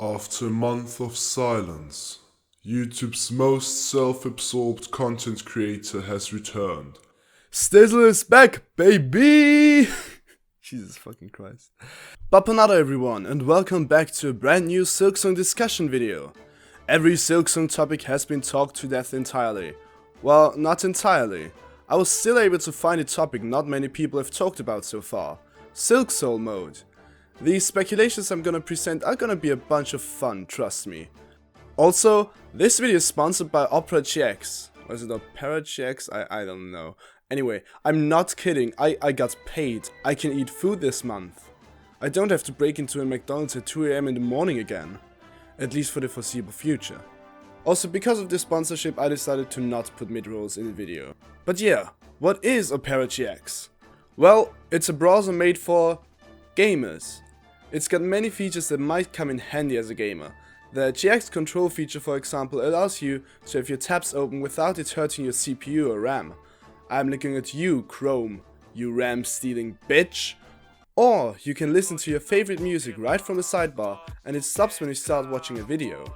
After a month of silence, YouTube's most self-absorbed content creator has returned. Stizzl is back, baby! Jesus fucking Christ. Bapanada everyone, and welcome back to a brand new Silksong discussion video. Every Silksong topic has been talked to death entirely. Well, not entirely. I was still able to find a topic not many people have talked about so far. Silksoul Mode. These speculations I'm gonna present are gonna be a bunch of fun, trust me. Also, this video is sponsored by Opera GX. Or is it Opera GX? I don't know. Anyway, I'm not kidding, I got paid. I can eat food this month. I don't have to break into a McDonald's at 2 AM in the morning again. At least for the foreseeable future. Also, because of this sponsorship, I decided to not put mid-rolls in the video. But yeah, what is Opera GX? Well, it's a browser made for gamers. It's got many features that might come in handy as a gamer. The GX control feature, for example, allows you to have your tabs open without it hurting your CPU or RAM. I'm looking at you, Chrome, you RAM-stealing bitch. Or you can listen to your favorite music right from the sidebar and it stops when you start watching a video.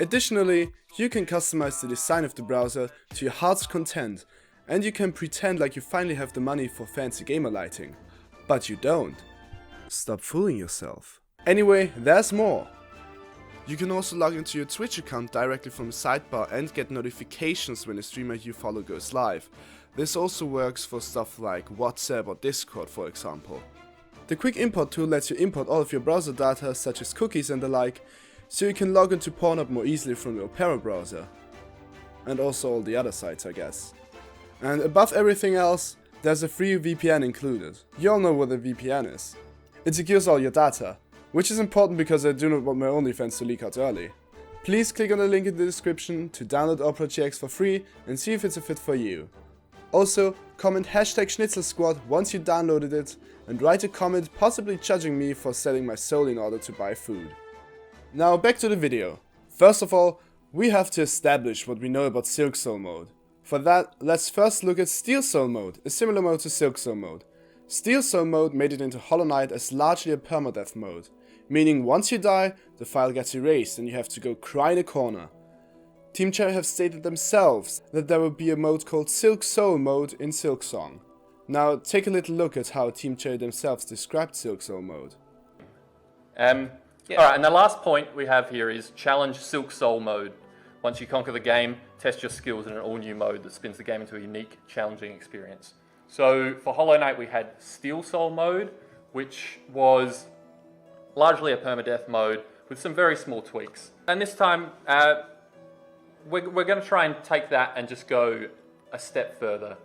Additionally, you can customize the design of the browser to your heart's content, and you can pretend like you finally have the money for fancy gamer lighting. But you don't. Stop fooling yourself. Anyway, there's more. You can also log into your Twitch account directly from the sidebar and get notifications when a streamer you follow goes live. This also works for stuff like WhatsApp or Discord, for example. The quick import tool lets you import all of your browser data such as cookies and the like, so you can log into Pornhub more easily from the Opera browser. And also all the other sites, I guess. And above everything else, there's a free VPN included. You all know what a VPN is. It secures all your data, which is important because I do not want my OnlyFans to leak out early. Please click on the link in the description to download Opera GX for free and see if it's a fit for you. Also, comment #SchnitzelSquad once you downloaded it and write a comment possibly judging me for selling my soul in order to buy food. Now back to the video. First of all, we have to establish what we know about Silksoul Mode. For that, let's first look at Silksoul Mode, a similar mode to Silksoul Mode. Silksoul Mode made it into Hollow Knight as largely a permadeath mode, meaning once you die, the file gets erased and you have to go cry in a corner. Team Cherry have stated themselves that there will be a mode called Silksoul Mode in Silksong. Now take a little look at how Team Cherry themselves described Silksoul Mode. Alright, and the last point we have here is challenge Silksoul Mode. Once you conquer the game, test your skills in an all-new mode that spins the game into a unique, challenging experience. So for Hollow Knight we had Silksoul Mode, which was largely a permadeath mode with some very small tweaks. And this time, we're going to try and take that and just go a step further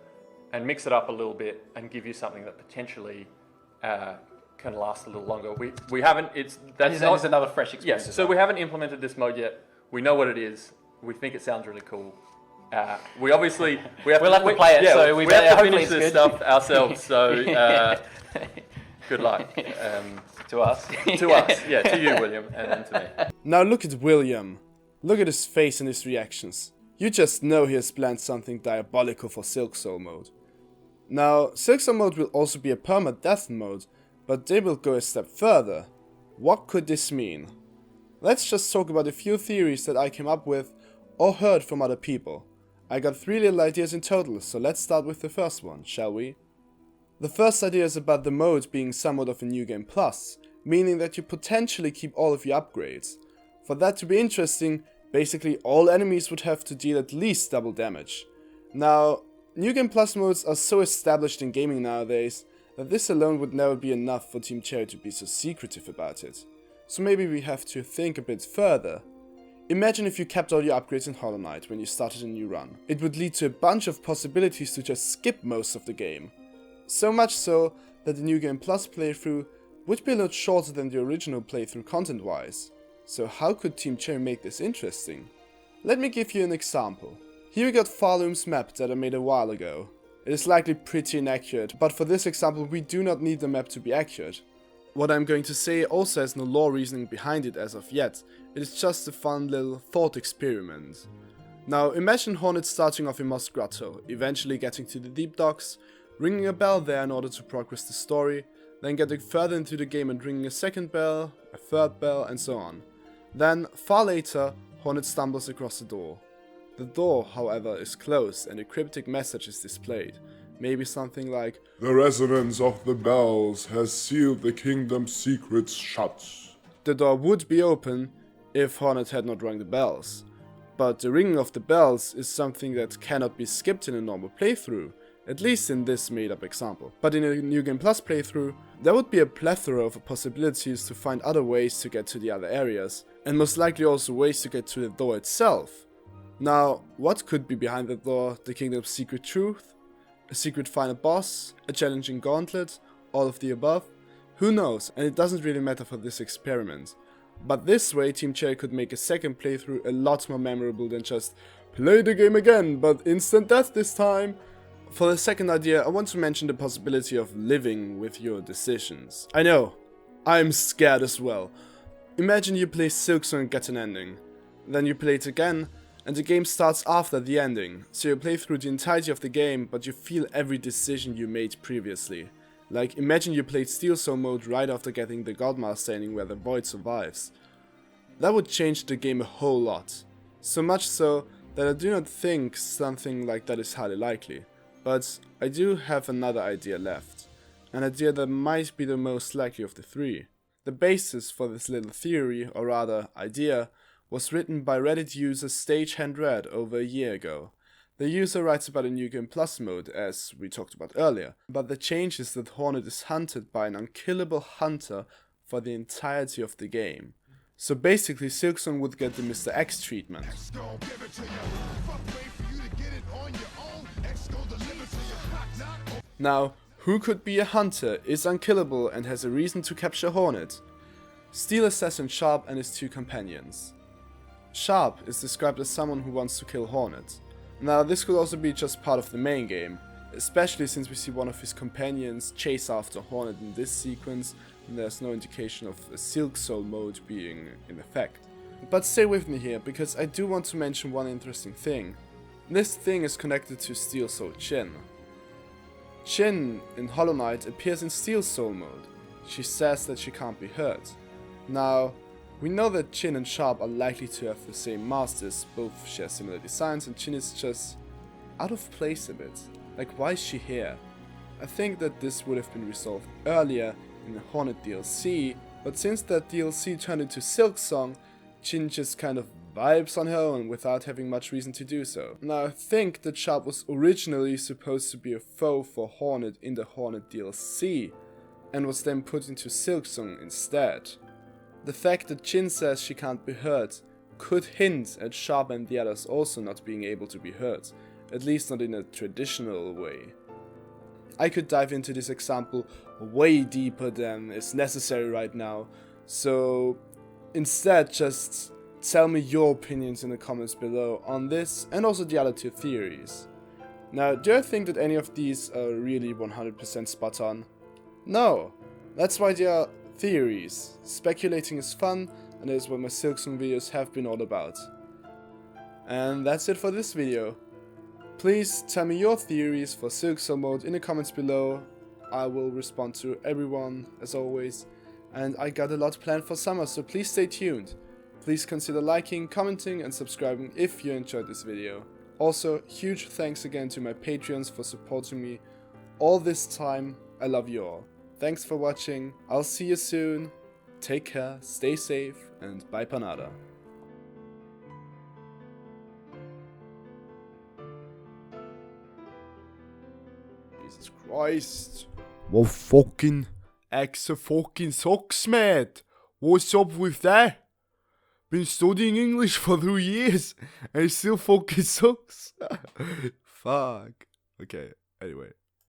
and mix it up a little bit and give you something that potentially can last a little longer. We haven't. That's another fresh experience. Yes. So we haven't implemented this mode yet. We know what it is. We think it sounds really cool. We have to play it. Yeah, so we have to finish this good stuff ourselves. So good luck to us. To us. Yeah. To you, William, and then to me. Now look at William. Look at his face and his reactions. You just know he has planned something diabolical for Silksoul Mode. Now, Silksoul Mode will also be a permadeath mode, but they will go a step further. What could this mean? Let's just talk about a few theories that I came up with or heard from other people. I got 3 little ideas in total, so let's start with the first one, shall we? The first idea is about the mode being somewhat of a New Game Plus, meaning that you potentially keep all of your upgrades. For that to be interesting, basically all enemies would have to deal at least double damage. Now, New Game Plus modes are so established in gaming nowadays that this alone would never be enough for Team Cherry to be so secretive about it. So maybe we have to think a bit further. Imagine if you kept all your upgrades in Hollow Knight when you started a new run. It would lead to a bunch of possibilities to just skip most of the game. So much so that the New Game Plus playthrough would be a lot shorter than the original playthrough content-wise. So how could Team Cherry make this interesting? Let me give you an example. Here we got pharloom's map that I made a while ago. It is likely pretty inaccurate, but for this example we do not need the map to be accurate. What I'm going to say also has no lore reasoning behind it as of yet, it is just a fun little thought experiment. Now imagine Hornet starting off in Moss Grotto, eventually getting to the Deep Docks, ringing a bell there in order to progress the story, then getting further into the game and ringing a second bell, a third bell, and so on. Then, far later, Hornet stumbles across the door. The door, however, is closed and a cryptic message is displayed. Maybe something like, "The resonance of the bells has sealed the kingdom's secrets shut." The door would be open if Hornet had not rung the bells. But the ringing of the bells is something that cannot be skipped in a normal playthrough, at least in this made up example. But in a New Game Plus playthrough, there would be a plethora of possibilities to find other ways to get to the other areas, and most likely also ways to get to the door itself. Now, what could be behind the door? The kingdom's secret truth? A secret final boss? A challenging gauntlet? All of the above? Who knows, and it doesn't really matter for this experiment. But this way, Team Cherry could make a second playthrough a lot more memorable than just play the game again, but instant death this time. For the second idea, I want to mention the possibility of living with your decisions. I know, I'm scared as well. Imagine you play Silksong and get an ending. Then you play it again, and the game starts after the ending. So you play through the entirety of the game, but you feel every decision you made previously. Like, imagine you played Silksoul Mode right after getting the Godmaster ending where the Void survives. That would change the game a whole lot. So much so that I do not think something like that is highly likely. But I do have another idea left. An idea that might be the most likely of the three. The basis for this little theory, or rather idea, was written by Reddit user StageHandRed over a year ago. The user writes about a New Game Plus mode, as we talked about earlier, but the change is that Hornet is hunted by an unkillable hunter for the entirety of the game. So basically Silksong would get the Mr. X treatment. Now, who could be a hunter, is unkillable and has a reason to capture Hornet? Steel assassin Sharpe and his two companions. Sharpe is described as someone who wants to kill Hornet. Now, this could also be just part of the main game, especially since we see one of his companions chase after Hornet in this sequence, and there's no indication of a Silksoul mode being in effect. But stay with me here, because I do want to mention one interesting thing. This thing is connected to Silksoul Chin. Chin in Hollow Knight appears in Silksoul mode. She says that she can't be hurt. Now, we know that Chin and Sharpe are likely to have the same masters, both share similar designs, and Chin is just out of place a bit. Like, why is she here? I think that this would have been resolved earlier in the Hornet DLC, but since that DLC turned into Silksong, Chin just kind of vibes on her own without having much reason to do so. Now, I think that Sharpe was originally supposed to be a foe for Hornet in the Hornet DLC, and was then put into Silksong instead. The fact that Chin says she can't be hurt could hint at Sharpe and the others also not being able to be hurt, at least not in a traditional way. I could dive into this example way deeper than is necessary right now, so instead just tell me your opinions in the comments below on this and also the other two theories. Now, do I think that any of these are really 100% spot on? No, that's why they are theories. Speculating is fun, and that is what my Silksong videos have been all about. And that's it for this video. Please tell me your theories for Silksoul Mode in the comments below. I will respond to everyone, as always. And I got a lot planned for summer, so please stay tuned. Please consider liking, commenting and subscribing if you enjoyed this video. Also, huge thanks again to my Patreons for supporting me all this time. I love you all. Thanks for watching, I'll see you soon, take care, stay safe, and bye panada. Jesus Christ. Well fucking X fucking sucks, mate. What's up with that? Been studying English for 2 years, and it still fucking sucks. Fuck. Okay, anyway.